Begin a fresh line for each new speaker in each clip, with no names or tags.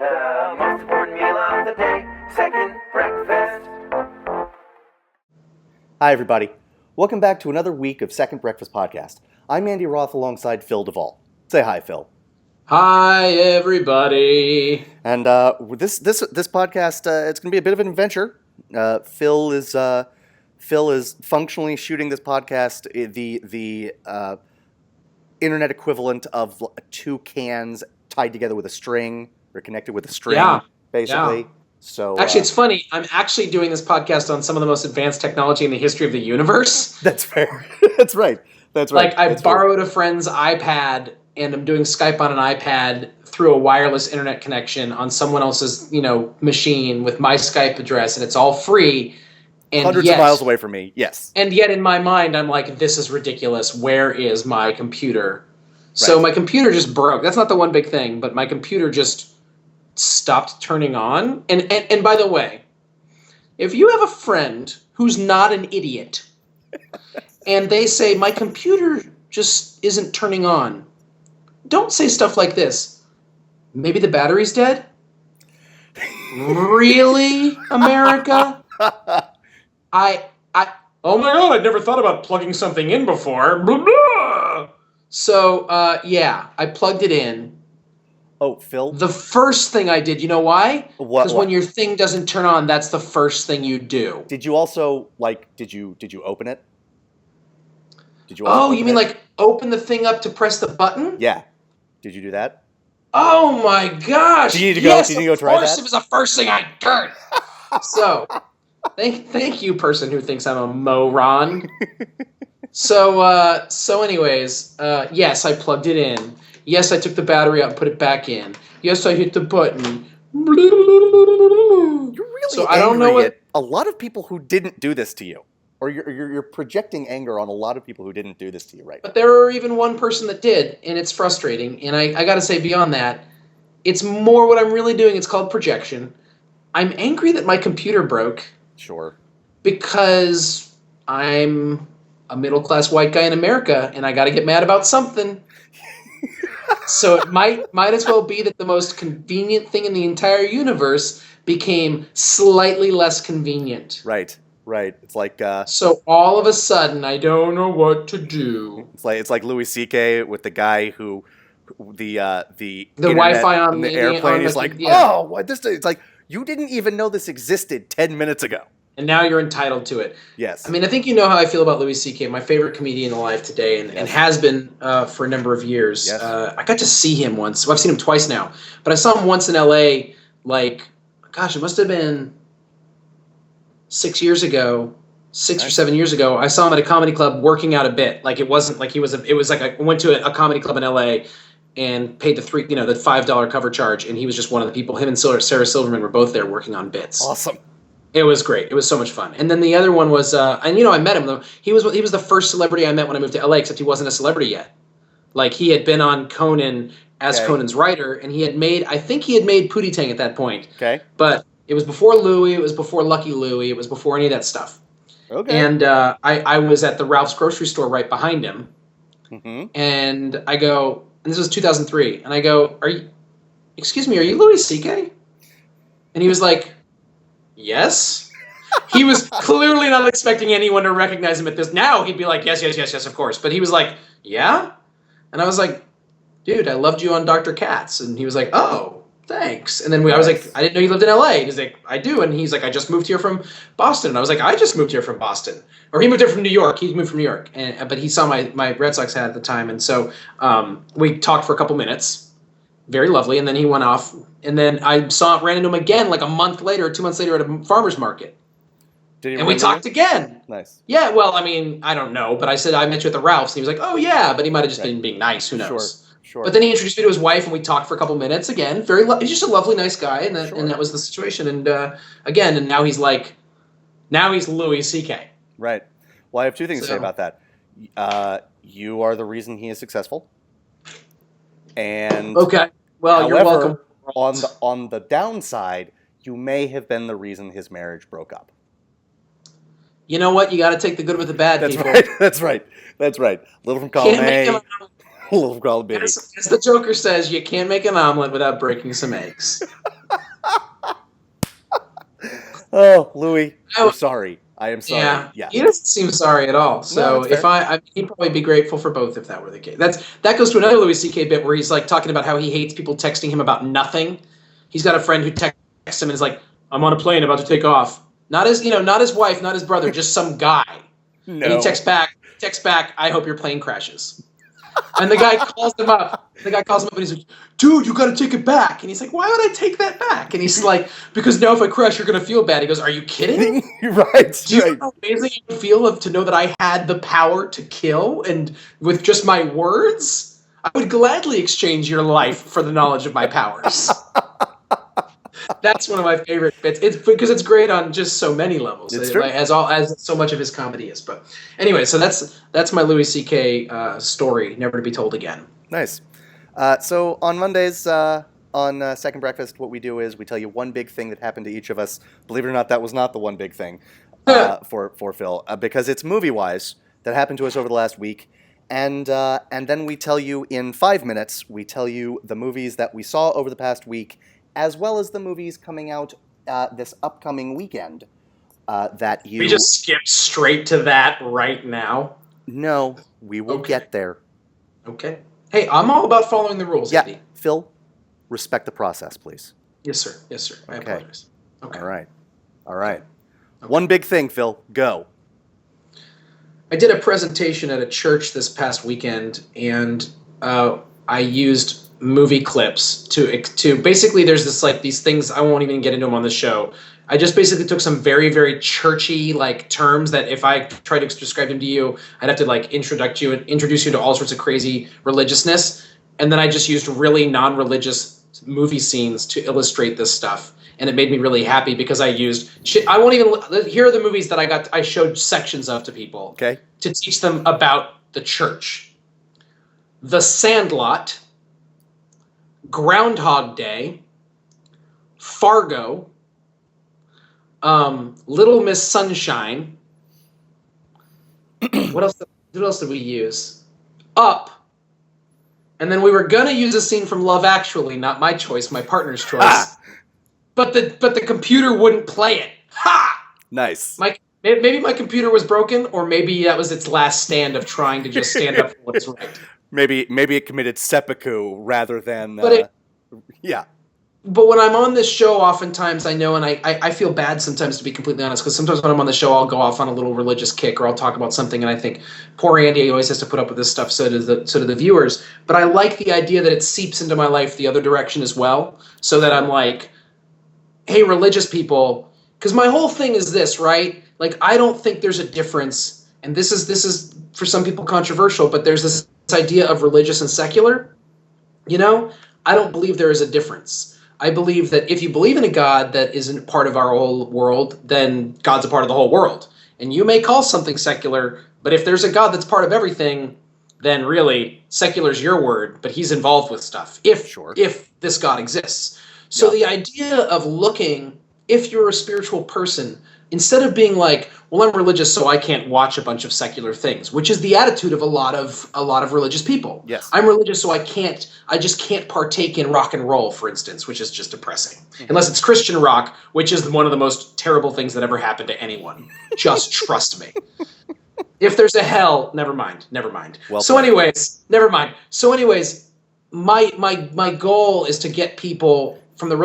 The most important meal of the day, second breakfast.
Hi, everybody. Welcome back to another week of Second Breakfast Podcast. I'm Andy Roth alongside Phil Duvall. Say hi, Phil.
Hi, everybody.
And this podcast, it's going to be a bit of an adventure. Phil is functionally shooting this podcast the internet equivalent of two cans tied together with a string or connected with a string, basically.
Yeah.
So
Actually, it's funny. I'm actually doing this podcast on some of the most advanced technology in the history of the universe.
That's fair. That's right.
Like, I borrowed a friend's iPad, and I'm doing Skype on an iPad through a wireless internet connection on someone else's, machine with my Skype address, and it's all free. And
hundreds of miles away from me, yes.
And yet in my mind, I'm like, this is ridiculous. Where is my computer? So my computer just broke. That's not the one big thing, but my computer just stopped turning on. And by the way, if you have a friend who's not an idiot and they say, my computer just isn't turning on, don't say stuff like this. Maybe the battery's dead? Really, America? Oh my God, I'd never thought about plugging something in before. Blah, blah. So, I plugged it in.
Oh, Phil?
The first thing I did, you know why?
What?
Because when your thing doesn't turn on, that's the first thing you do.
Did you also, did you open it? Did you
you mean like open the thing up to press the button?
Yeah. Did you do that?
Oh my gosh.
Did you need to go,
yes,
did you go try that?
Of course it was the first thing I did. So, thank you, person who thinks I'm a moron. So anyways, yes, I plugged it in. Yes, I took the battery out and put it back in. Yes, I hit the button.
You're really
so I don't know
at a lot of people who didn't do this to you. Or you're projecting anger on a lot of people who didn't do this to you, right?
But there are even one person that did, and it's frustrating. And I got to say, beyond that, it's more what I'm really doing. It's called projection. I'm angry that my computer broke.
Sure.
Because I'm a middle-class white guy in America, and I got to get mad about something. So it might as well be that the most convenient thing in the entire universe became slightly less convenient.
Right. It's like
so all of a sudden I don't know what to do.
It's like Louis C.K. with the guy who the
Wi-Fi on
the airplane is like, oh, what this? It's like you didn't even know this existed 10 minutes ago.
And now you're entitled to it.
Yes.
I mean, I think you know how I feel about Louis C.K., my favorite comedian alive today, and has been for a number of years.
Yes.
I got to see him once. Well, I've seen him twice now. But I saw him once in L.A., it must have been 6 years ago, or 7 years ago. I saw him at a comedy club working out a bit. Like, it wasn't like it was like I went to a comedy club in L.A., and paid the $5 cover charge, and he was just one of the people. Him and Sarah Silverman were both there working on bits.
Awesome.
It was great. It was so much fun. And then the other one was, I met him though. He was the first celebrity I met when I moved to LA, except he wasn't a celebrity yet. Like, he had been on Conan as Conan's writer, and I think he had made Pootie Tang at that point.
Okay.
But it was before Louie. It was before Lucky Louie. It was before any of that stuff.
Okay.
And I was at the Ralph's grocery store right behind him, and I go, and this was 2003, and I go, excuse me, are you Louis C.K.? And he was like, yes. He was clearly not expecting anyone to recognize him at this. Now he'd be like, yes, of course. But he was like, yeah? And I was like, dude, I loved you on Dr. Katz. And he was like, oh, thanks. And then I was like, I didn't know you lived in LA. And he's like, I do. And he's like, I just moved here from Boston. And I was like, I just moved here from Boston. Or he moved here from New York. He moved from New York. But he saw my Red Sox hat at the time. And so we talked for a couple minutes. Very lovely. And then he went off. And then I ran into him again like a month later or 2 months later at a farmer's market. And we talked again.
Nice.
Yeah, well, I mean, I don't know. But I said, I met you at the Ralph's. And he was like, oh, yeah. But he might have just been being nice. Who knows?
Sure.
But then he introduced me to his wife, and we talked for a couple minutes. Again, he's just a lovely, nice guy. And that was the situation. And and now he's Louis C.K.
Right. Well, I have two things to say about that. You are the reason he is successful. And
okay. Well,
however,
you're welcome.
On the downside, you may have been the reason his marriage broke up.
You know what? You got to take the good with the bad, people.
That's right. Little from column A, little from column B.
As the Joker says, you can't make an omelet without breaking some eggs.
Oh, Louis,
I
we're sorry. I am sorry.
Yeah,
Yeah.
he doesn't seem sorry at all. So
that's
if
fair.
he'd probably be grateful for both if that were the case. That goes to another Louis C.K. bit where he's like talking about how he hates people texting him about nothing. He's got a friend who texts him and is like, "I'm on a plane about to take off." Not his wife, not his brother, just some guy.
No.
And he texts back, "I hope your plane crashes." And the guy calls him up. And he's like, "Dude, you got to take it back." And he's like, "Why would I take that back?" And he's like, "Because now if I crash, you're gonna feel bad." He goes, "Are you kidding?
Right.
Do you
Right.
know how amazing it would feel to know that I had the power to kill and with just my words? I would gladly exchange your life for the knowledge of my powers." That's one of my favorite bits. It's because it's great on just so many levels.
It's true.
As so much of his comedy is. But anyway, so that's my Louis C.K. Story, never to be told again.
Nice. So on Mondays, on Second Breakfast, what we do is we tell you one big thing that happened to each of us. Believe it or not, that was not the one big thing for Phil, because it's movie-wise that happened to us over the last week. And then we tell you in 5 minutes, we tell you the movies that we saw over the past week, as well as the movies coming out this upcoming weekend that you...
We just skip straight to that right now.
No, we will get there.
Okay. Hey, I'm all about following the rules,
Yeah,
Andy.
Phil, respect the process, please.
Yes, sir. Yes, sir. I apologize. Okay.
All right. Okay. One big thing, Phil. Go.
I did a presentation at a church this past weekend, and I used movie clips to basically, there's these things, I won't even get into them on the show. I just basically took some very, very churchy terms that if I tried to describe them to you, I'd have to introduce you to all sorts of crazy religiousness. And then I just used really non-religious movie scenes to illustrate this stuff. And it made me really happy because I used here are the movies that I showed sections of to people to teach them about the church. The Sandlot, Groundhog Day, Fargo, Little Miss Sunshine. What else did we use? Up. And then we were gonna use a scene from Love Actually, not my choice, my partner's choice. But the computer wouldn't play it. Ha!
Nice.
Maybe my computer was broken, or maybe that was its last stand of trying to just stand up for what's right.
Maybe it committed seppuku rather than. Yeah.
But when I'm on this show, oftentimes I know, and I feel bad sometimes, to be completely honest, because sometimes when I'm on the show, I'll go off on a little religious kick, or I'll talk about something, and I think, poor Andy always has to put up with this stuff, so do the viewers. But I like the idea that it seeps into my life the other direction as well, so that I'm like, hey, religious people, because my whole thing is this, right? I don't think there's a difference, and this is for some people controversial, but there's this idea of religious and secular. I don't believe there is a difference. I believe that if you believe in a God that isn't part of our whole world, then God's a part of the whole world. And you may call something secular, but if there's a God that's part of everything, then really secular's your word, but he's involved with stuff. If this God exists. So the idea of looking, if you're a spiritual person, instead of being like, well, I'm religious, so I can't watch a bunch of secular things, which is the attitude of a lot of religious people.
Yes.
I'm religious, so I just can't partake in rock and roll, for instance, which is just depressing. Unless it's Christian rock, which is one of the most terrible things that ever happened to anyone. Just trust me. If there's a hell, never mind.
Well
so
played.
anyways, never mind. So anyways, my goal is to get people from the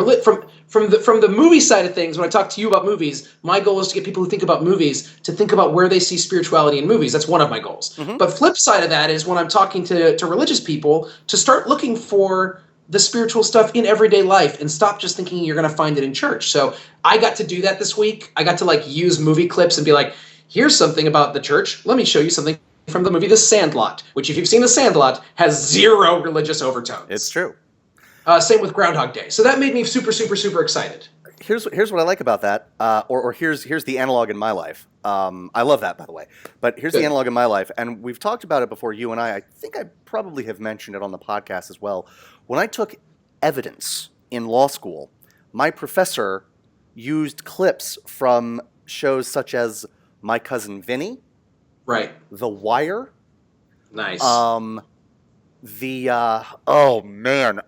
movie side of things. When I talk to you about movies, my goal is to get people who think about movies to think about where they see spirituality in movies. That's one of my goals.
Mm-hmm.
But flip side of that is when I'm talking to religious people, to start looking for the spiritual stuff in everyday life and stop just thinking you're going to find it in church. So I got to do that this week. I got to use movie clips and be like, here's something about the church. Let me show you something from the movie The Sandlot, which if you've seen The Sandlot, has zero religious overtones.
It's true.
Same with Groundhog Day. So that made me super, super, super excited.
Here's what I like about that, or here's the analog in my life. I love that, by the way. But here's the analog in my life, and we've talked about it before, you and I. I think I probably have mentioned it on the podcast as well. When I took evidence in law school, my professor used clips from shows such as My Cousin Vinny,
right,
The Wire,
nice,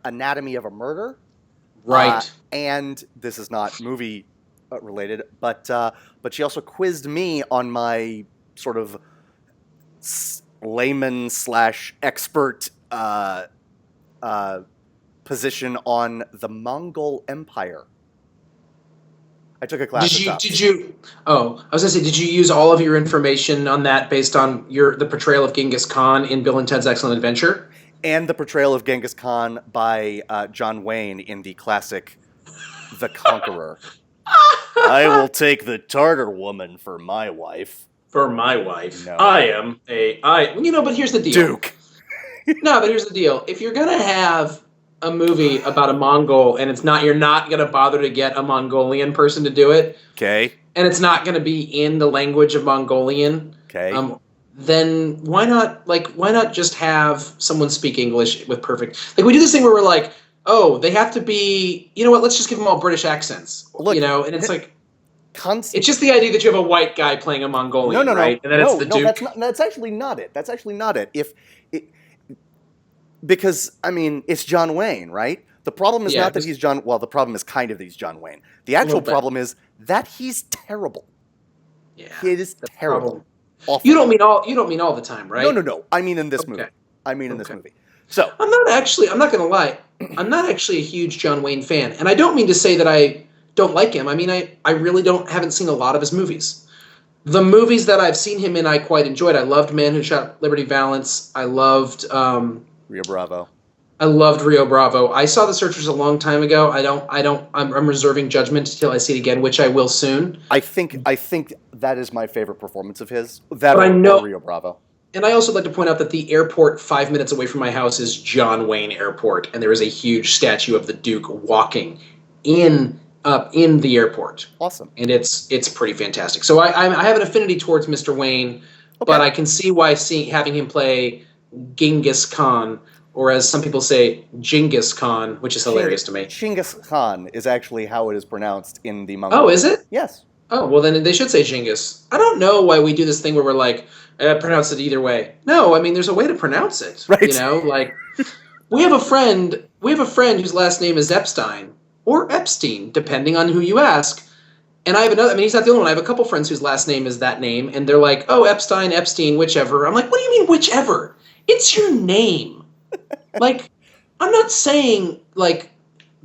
Anatomy of a Murder.
Right.
And this is not movie related, but she also quizzed me on my sort of layman / expert position on the Mongol Empire. I took a class.
Did you? Oh, I was gonna say, did you use all of your information on that based on the portrayal of Genghis Khan in Bill and Ted's Excellent Adventure?
And the portrayal of Genghis Khan by John Wayne in the classic The Conqueror. I will take the Tartar woman for my wife.
For my wife.
No.
But here's the deal.
Duke.
No, but here's the deal. If you're gonna have a movie about a Mongol and you're not gonna bother to get a Mongolian person to do it.
Okay.
And it's not gonna be in the language of Mongolian.
Okay.
Then why not just have someone speak English with perfect, like we do this thing where we're like, oh, they have to be, you know what, let's just give them all British accents.
Look,
and it's like, it's just the idea that you have a white guy playing a Mongolian, right? And then it's the Duke.
That's actually not it. That's actually not it. Because, I mean, it's John Wayne, right? The problem is not that he's John, well, the problem is kind of that he's John Wayne. The actual problem is that he's terrible.
Yeah.
He is terrible.
Awful. You don't mean all the time, right?
No. I mean in this movie. In this movie. So
I'm not gonna lie, I'm not actually a huge John Wayne fan. And I don't mean to say that I don't like him. I mean, I really haven't seen a lot of his movies. The movies that I've seen him in, I quite enjoyed. I loved Man Who Shot Liberty Valance. I loved
Rio Bravo.
I loved Rio Bravo. I saw The Searchers a long time ago. I'm reserving judgment until I see it again, which I will soon.
I think that is my favorite performance of his. Or Rio Bravo.
And I also like to point out that the airport 5 minutes away from my house is John Wayne Airport, and there is a huge statue of the Duke walking in the airport.
Awesome.
And it's pretty fantastic. So I have an affinity towards Mr. Wayne, but I can see why having him play Genghis Khan, or as some people say, Genghis Khan, which is hilarious to me.
Genghis Khan is actually how it is pronounced in the Mongol.
Oh, is it?
Yes.
Oh, well then they should say Genghis. I don't know why we do this thing where we're like, pronounce it either way. No, I mean there's a way to pronounce it.
Right.
You know, like we have a friend whose last name is Epstein or Epstein, depending on who you ask. And I have another. I mean, he's not the only one. I have a couple friends whose last name is that name, and they're like, "Oh, Epstein, whichever." I'm like, "What do you mean, whichever? It's your name." Like, I'm not saying like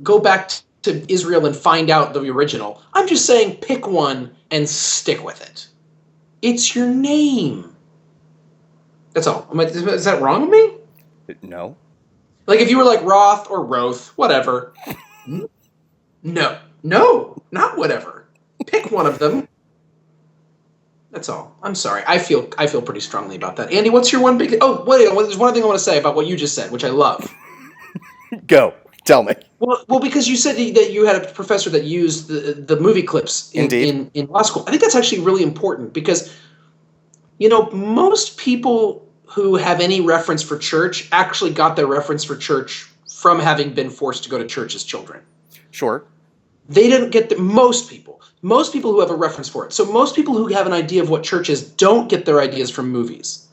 go back to Israel and find out the original. I'm just saying pick one and stick with it. It's your name. That's all. Is that wrong with me?
No.
Like if you were like Roth or Roth, whatever. No, not whatever. Pick one of them. That's all. I'm sorry. I feel pretty strongly about that. Andy, what's your one big? Oh, wait. There's one thing I want to say about what you just said, which I love.
Go. Tell me.
Well, because you said that you had a professor that used the movie clips in law school. I think that's actually really important because, most people who have any reference for church actually got their reference for church from having been forced to go to church as children.
Sure.
They didn't get most people who have a reference for it. So most people who have an idea of what church is don't get their ideas from movies.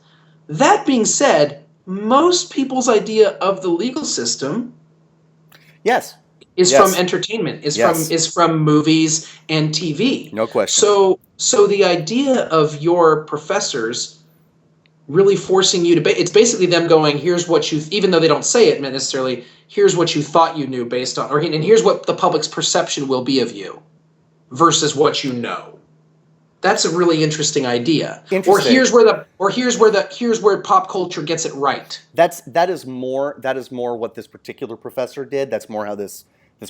That being said, most people's idea of the legal system is from entertainment, is from movies and TV.
No question.
So the idea of your professors really forcing you to it's basically them going, here's what you, even though they don't say it necessarily, here's what you thought you knew based on, and here's what the public's perception will be of you versus what you know. That's a really interesting idea. Or here's where pop culture gets it right.
That is more what this particular professor did. That's more how this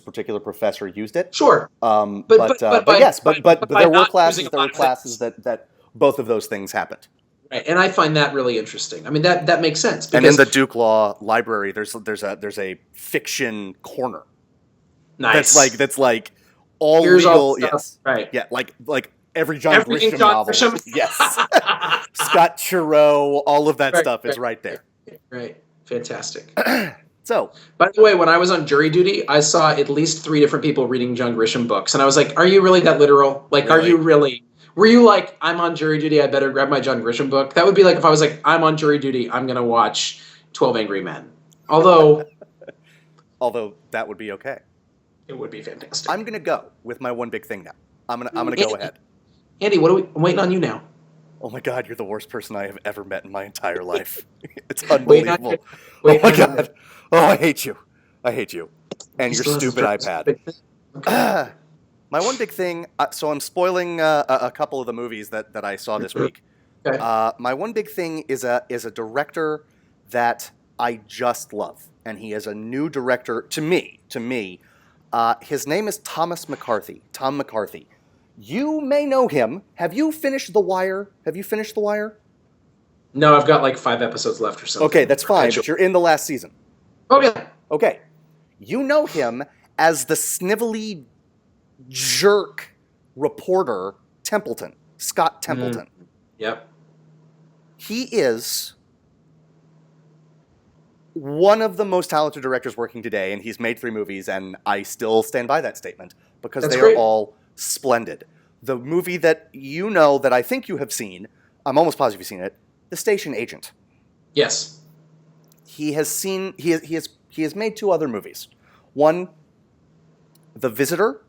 particular professor used it.
Sure.
But there were classes that both of those things happened.
Right. And I find that really interesting. I mean that makes sense.
And in the Duke Law Library, there's a fiction corner.
Nice.
That's like all
here's
legal.
All
yes.
Right.
Yeah. Like every John Grisham novel. Yes. Scott Turow, all of that stuff is right there.
Right. Fantastic.
So,
by the way, when I was on jury duty, I saw at least 3 different people reading John Grisham books, and I was like, "Are you really that literal? Like, Are you really?" Were you like, I'm on jury duty, I better grab my John Grisham book? That would be like if I was like, I'm on jury duty, I'm going to watch 12 Angry Men. Although
that would be okay.
It would be fantastic.
I'm going to go with my one big thing now. I'm gonna go ahead.
Andy, I'm waiting on you now.
Oh my God, you're the worst person I have ever met in my entire life. It's
Waiting on
unbelievable.
you.
Oh my God. Oh, I hate you. I hate you. And
He
your
still hasn't
stupid
dropped
iPad.
his big thing?
My one big thing. So I'm spoiling a couple of the movies that I saw this week.
Okay.
My one big thing is a director that I just love, and he is a new director to me. His name is Thomas McCarthy. Tom McCarthy. You may know him. Have you finished The Wire?
No, I've got like 5 episodes left or something.
Okay, that's fine, but you're in the last season.
Oh, yeah.
Okay. You know him as the snivelly jerk reporter Templeton, Scott Templeton.
Yep.
He is one of the most talented directors working today, and he's made 3 movies, and I still stand by that statement because
That's
they
great.
are all splendid. The movie that you know that I think you have seen, I'm almost positive you've seen it, The Station Agent.
Yes.
He has made 2 other movies. One, The Visitor,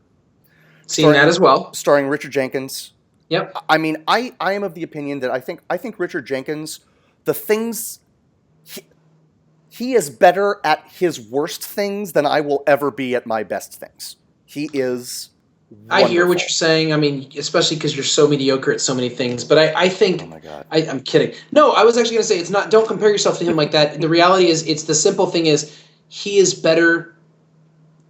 Seen that as well.
starring Richard Jenkins.
Yep.
I mean, I am of the opinion that I think Richard Jenkins, the things he is better at his worst things than I will ever be at my best things. He is wonderful.
I hear what you're saying. I mean, especially because you're so mediocre at so many things. But I think.
Oh my God.
I'm kidding. No, I was actually going to say it's not. Don't compare yourself to him like that. The reality is, it's the simple thing is, he is better.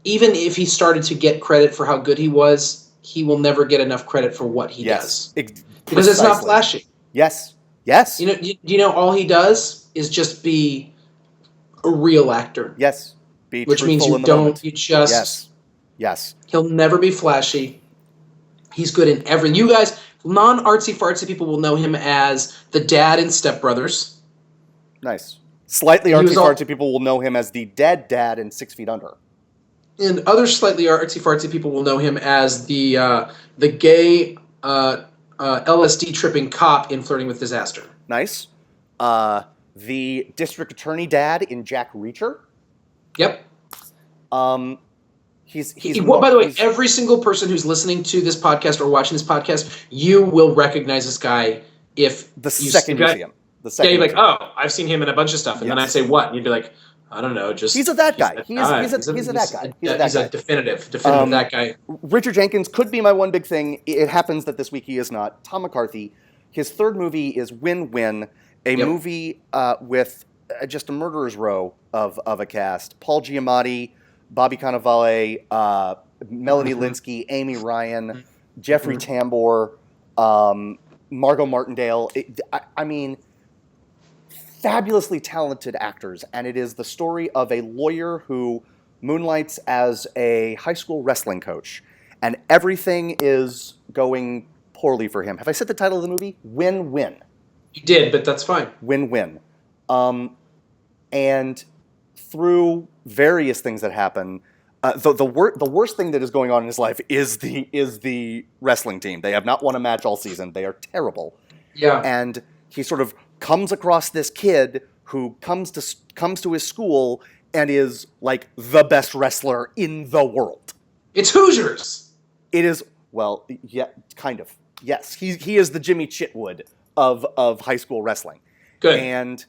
Even if he started to get credit for how good he was, he will never get enough credit for what he does because it's not flashy.
Yes.
You know, all he does is just be a real actor.
Yes. Be
Which means
truthful
you
in the
don't.
moment.
You just.
Yes.
He'll never be flashy. He's good in everything. You guys, non-artsy fartsy people will know him as the dad in Step Brothers.
Nice. Slightly
He was
artsy-fartsy people will know him as the dead dad in 6 Feet Under.
And other slightly artsy fartsy people will know him as the gay LSD tripping cop in Flirting with Disaster.
Nice. The district attorney dad in Jack Reacher.
Yep.
By
the way, every single person who's listening to this podcast or watching this podcast, you will recognize this guy if
The second you see him.
Yeah, you're like, oh, I've seen him in a bunch of stuff, and then I say what, and you'd be like, I don't know, just
he's a that guy. He's a
definitive that guy.
Richard Jenkins could be my one big thing. It happens that this week he is not. Tom McCarthy. His third movie is Win Win, a movie with just a murderer's row of a cast: Paul Giamatti, Bobby Cannavale, Melanie Linsky, Amy Ryan, Jeffrey Tambor, Margot Martindale. I mean, fabulously talented actors, and it is the story of a lawyer who moonlights as a high school wrestling coach, and everything is going poorly for him. Have I said the title of the movie? Win Win.
You did, but that's fine.
Win Win. And through various things that happen, the worst thing that is going on in his life is the wrestling team. They have not won a match all season. They are terrible.
Yeah.
And he sort of comes across this kid who comes to his school and is like the best wrestler in the world.
It's Hoosiers.
It is, well, yeah, kind of. Yes, he is the Jimmy Chitwood of high school wrestling.
Good.
And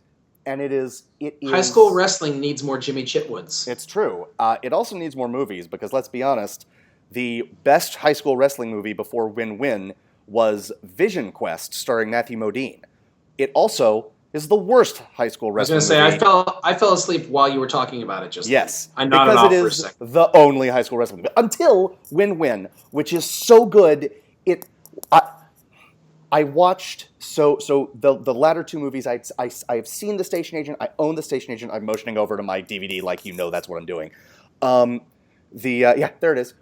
it is
high school wrestling needs more Jimmy Chitwoods.
It's true. It also needs more movies because let's be honest, the best high school wrestling movie before Win Win was Vision Quest, starring Matthew Modine. It also is the worst high school wrestling movie.
I was going to say, I fell asleep while you were talking about it just
Yes.
I nodded off for a second.
Because it is the only high school wrestling movie. Until Win Win, which is so good. I watched, so the latter 2 movies, I have seen The Station Agent. I own The Station Agent. I'm motioning over to my DVD like that's what I'm doing. There it is.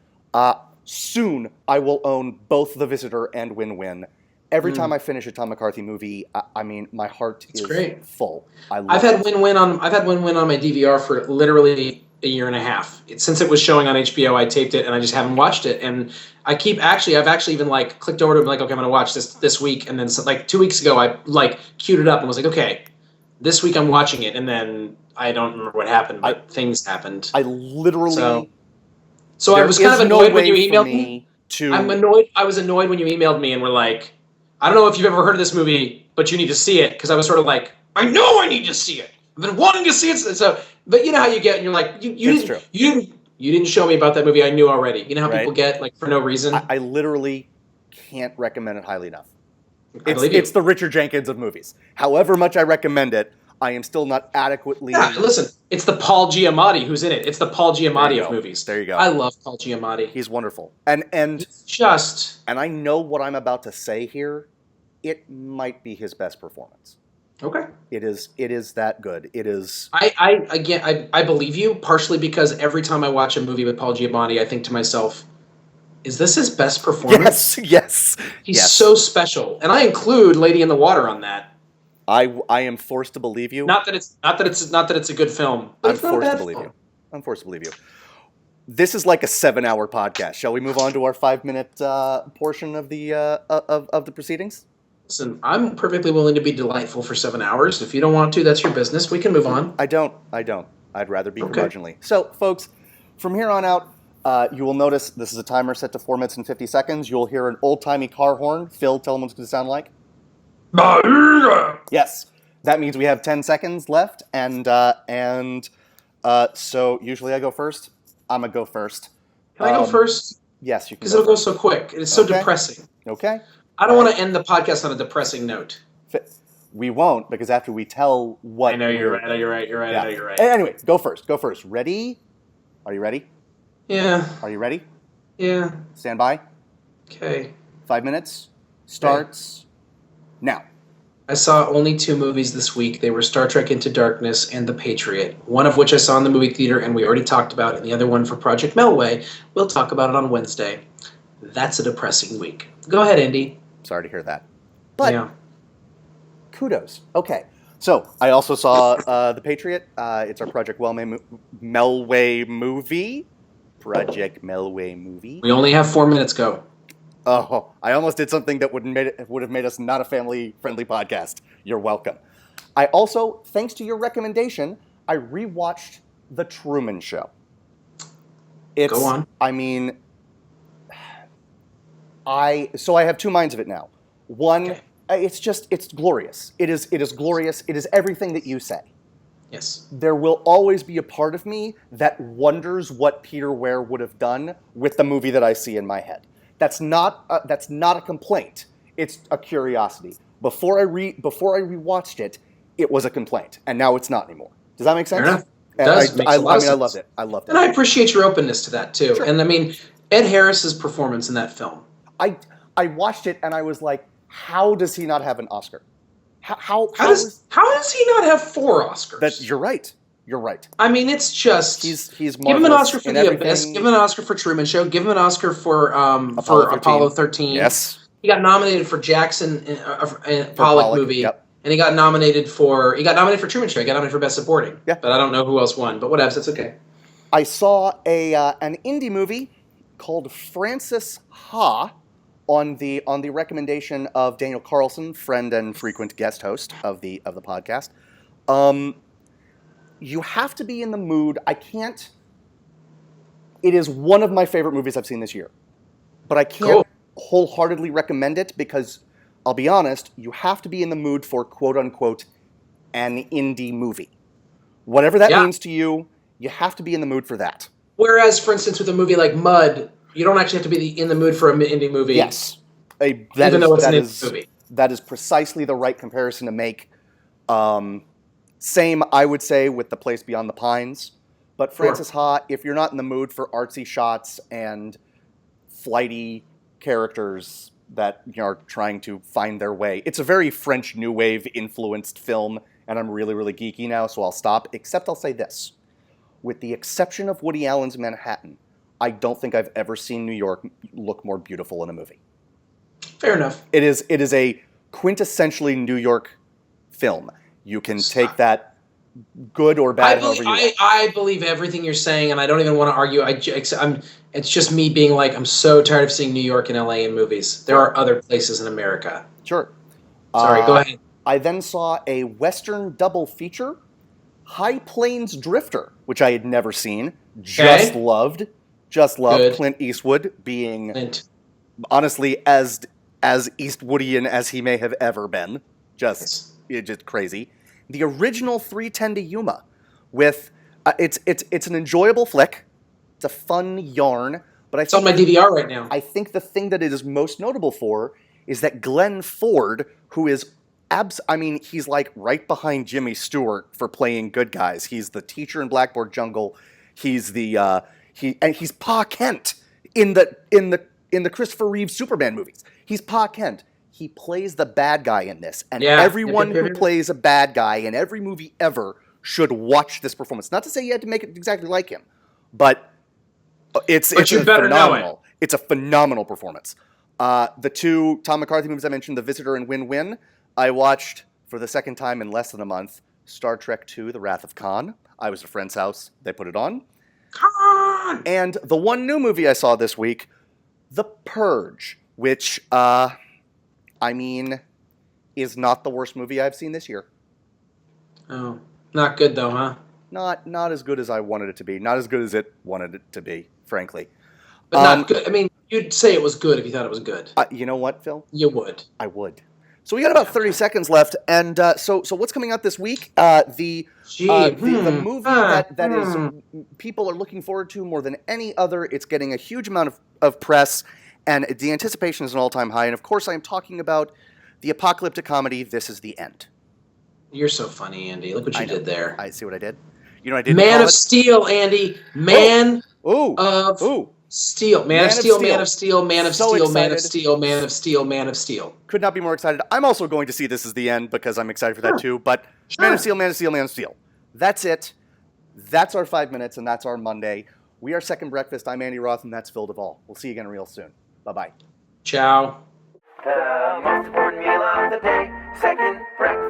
Soon I will own both The Visitor and Win Win. Every time I finish a Tom McCarthy movie, I mean, my heart is
great.
full.
I've had Win Win on my DVR for literally a year and a half. Since it was showing on HBO, I taped it and I just haven't watched it. And I've actually even like clicked over to it and like, okay, I'm going to watch this week. And then like 2 weeks ago, I like queued it up and was like, okay, this week I'm watching it. And then I don't remember what happened, but things happened.
I literally.
So I was kind of annoyed when you emailed me. I'm annoyed. I was annoyed when you emailed me and were like, I don't know if you've ever heard of this movie, but you need to see it. Because I was sort of like, I know I need to see it. I've been wanting to see it. So, but you know how you get, and you're like, you didn't show me about that movie. I knew already. You know how people get like for no reason.
I literally can't recommend it highly enough.
It's
the Richard Jenkins of movies. However much I recommend it, I am still not adequately.
Yeah, listen, it's the Paul Giamatti who's in it. It's the Paul Giamatti of movies.
There you go.
I love Paul Giamatti.
He's wonderful. And I know what I'm about to say here. It might be his best performance.
Okay.
It is that good. It is.
I believe you, partially because every time I watch a movie with Paul Giamatti, I think to myself, is this his best performance?
Yes.
He's so special. And I include Lady in the Water on that.
I am forced to believe you.
Not that it's a good film. But
I'm forced to believe you. I'm forced to believe you. This is like a 7-hour podcast. Shall we move on to our 5-minute portion of the of the proceedings?
Listen, I'm perfectly willing to be delightful for 7 hours. If you don't want to, that's your business. We can move on.
I don't. I'd rather be curmudgeonly. So, folks, from here on out, you will notice this is a timer set to 4 minutes and 50 seconds. You'll hear an old-timey car horn. Phil, tell them what it's going to sound like. Yes, that means we have 10 seconds left, and so usually I go first. I'm gonna go first.
Can I go first?
Yes, you can.
Because it'll go so quick. It's so depressing.
Okay.
I don't want to end the podcast on a depressing note.
We won't, because after we tell what...
I know you're right. I know you're right.
Anyway, go first. Ready? Are you ready?
Yeah.
Are you ready?
Yeah.
Stand by.
Okay.
5 minutes. Starts now.
I saw only 2 movies this week. They were Star Trek Into Darkness and The Patriot, one of which I saw in the movie theater and we already talked about, and the other one for Project Melway. We'll talk about it on Wednesday. That's a depressing week. Go ahead, Andy.
Sorry to hear that. But kudos. Okay. So I also saw The Patriot. It's our Project Melway movie. Project Melway movie.
We only have 4 minutes. Go.
Oh, I almost did something that would have made us not a family-friendly podcast. You're welcome. I also, thanks to your recommendation, I rewatched The Truman Show.
Go on.
I mean, I have 2 minds of it now. One, it's glorious. It is glorious. It is everything that you say.
Yes.
There will always be a part of me that wonders what Peter Weir would have done with the movie that I see in my head. That's not a complaint. It's a curiosity. Before I rewatched it, it was a complaint, and now it's not anymore. Does that make sense?
Fair enough. It does.
I loved it. I loved it.
And I appreciate your openness to that too.
Sure.
And I mean, Ed Harris's performance in that film.
I watched it and I was like, how does he not have an Oscar? How does
he not have 4 Oscars?
You're right. You're right.
I mean, it's just
he's
give him an Oscar for The Abyss. Give him an Oscar for Truman Show. Give him an Oscar for Apollo 13.
Yes.
He got nominated for Jackson in Pollock movie, and he got nominated for Truman Show. He got nominated for Best Supporting.
Yeah.
But I don't know who else won. But whatever, that's okay.
I saw an indie movie called Frances Ha on the recommendation of Daniel Carlson, friend and frequent guest host of the podcast. You have to be in the mood. It is one of my favorite movies I've seen this year. But I can't wholeheartedly recommend it because, I'll be honest, you have to be in the mood for quote-unquote an indie movie. Whatever that means to you, you have to be in the mood for that.
Whereas, for instance, with a movie like Mud, you don't actually have to be in the mood for an indie movie.
Yes.
Even though it's an indie movie.
That is precisely the right comparison to make. Same, I would say, with The Place Beyond the Pines. But Frances Ha, if you're not in the mood for artsy shots and flighty characters that are trying to find their way, it's a very French New Wave influenced film, and I'm really, really geeky now, so I'll stop. Except I'll say this. With the exception of Woody Allen's Manhattan, I don't think I've ever seen New York look more beautiful in a movie.
Fair enough.
It is a quintessentially New York film. You can take that good or bad.
I believe everything you're saying, and I don't even want to argue. It's just me being like, I'm so tired of seeing New York and LA in movies. There are other places in America.
Sure.
Sorry, go ahead.
I then saw a Western double feature, High Plains Drifter, which I had never seen. Just loved. Good. Clint Eastwood being honestly as Eastwoodian as he may have ever been. Just crazy. The original 3:10 to Yuma, with it's an enjoyable flick. It's a fun yarn, but
It's on my DVR right now.
I think the thing that it is most notable for is that Glenn Ford, who is he's like right behind Jimmy Stewart for playing good guys. He's the teacher in Blackboard Jungle. He's he's Pa Kent in the Christopher Reeve Superman movies. He's Pa Kent. He plays the bad guy in this, and everyone who plays a bad guy in every movie ever should watch this performance. Not to say you had to make it exactly like him, but it's
you better know it.
It's a phenomenal performance. The two Tom McCarthy movies I mentioned, The Visitor and Win Win, I watched for the second time in less than a month. Star Trek II: The Wrath of Khan. I was at a friend's house. They put it on.
Khan!
And the one new movie I saw this week, The Purge, which, is not the worst movie I've seen this year.
Oh, not good though, huh?
Not as good as I wanted it to be. Not as good as it wanted it to be, frankly.
But not good. I mean, you'd say it was good if you thought it was good.
You know what, Phil?
You would.
I would. So we got about 30 seconds left, and so what's coming out this week? The movie that is people are looking forward to more than any other. It's getting a huge amount of press, and the anticipation is an all-time high. And of course, I am talking about the apocalyptic comedy This Is the End.
You're so funny, Andy. Look what you did there.
I see what I did. You know what I did?
Man of Steel, Andy. Man of Steel. Man of Steel, Man of Steel, Man of Steel, Man of Steel, Man of Steel, Man of Steel.
Could not be more excited. I'm also going to see This Is the End because I'm excited for that too. But Man of Steel, Man of Steel, Man of Steel. That's it. That's our 5 minutes, and that's our Monday. We are Second Breakfast. I'm Andy Roth, and that's Phil Duvall. We'll see you again real soon. Bye-bye.
Ciao.
The most important meal of the day, second breakfast.